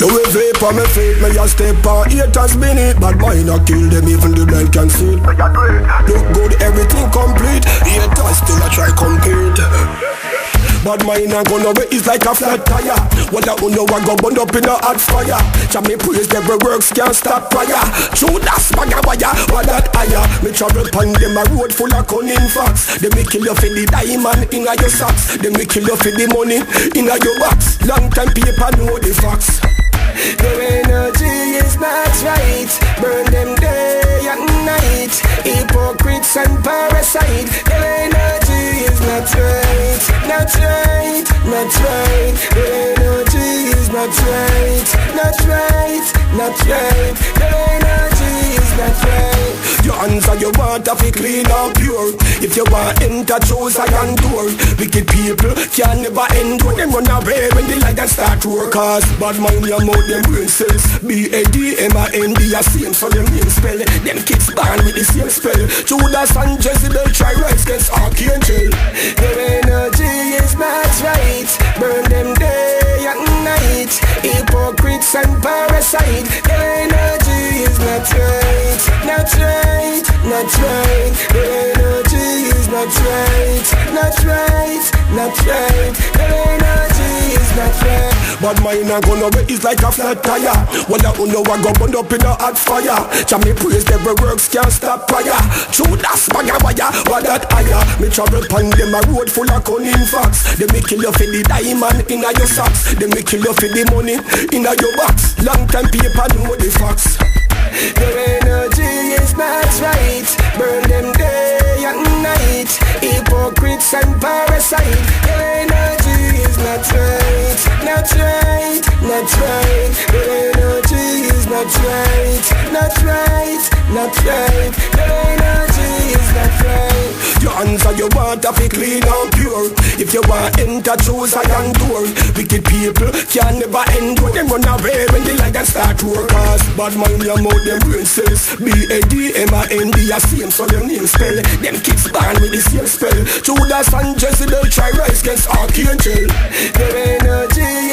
Louis vape on my feet, me a step on haters beneath. Bad mind a kill them, even the blind can see. Look good, everything complete. Haters still a try compete. Bad mind a gonna be is like a flat tire. What I know I go burn up in a hot fire. Jam me praise every works can't stop fire. True that's bag a wire, what that higher. Me travel pan them a road full of cunning facts. They me kill you for the diamond in a your socks. They me kill you for the money in a your box. Long time people know the facts. Their energy is not right. Burn them day and night. Hypocrites and parasite. Their energy is not right. Not right, not right. Their energy is not right. Not right, not right. Their energy is not right. Your hands and your water fi clean and pure. If you want enter choose a young door. Wicked people can never endure. Them run away when the light start to work. Cause bad mind your mouth them brain cells. B-A-D-M-I-N-D a same so them name spell. Them kids born with the same spell. Judas and Jezebel try rise against Archangel. Their energy is not right. Burn them day and night. Hypocrites and parasite. Their energy is not right. Not right, not right. Their energy is not right. Not right, not right. Their energy is not right. Bad mind a gonna be is like a flat tire. Well I know I go burn up in a hot fire. Jam me praise every works can't stop fire. True that's bag a wire, what that higher. Me travel pan them a road full of cunning facts. They me kill you for the diamond in a your socks. They me kill you for the money in a your box. Long time people know the facts. Their energy is not right. Burn them day and night. Hypocrites and parasite. Their energy is not right. Not right, not right. Their energy is not right. Not right, not right. Their energy is not right. Your hands and your water fi clean and pure. If you want enter choose a young door. Wicked people can never endure. Them run away when the light start to work. Cause bad mind your mouth them brain cells. B-A-D-M-I-N-D a same so them name spell. Them kids born with the same spell. Judas and Jezebel try rise against Archangel. Their energy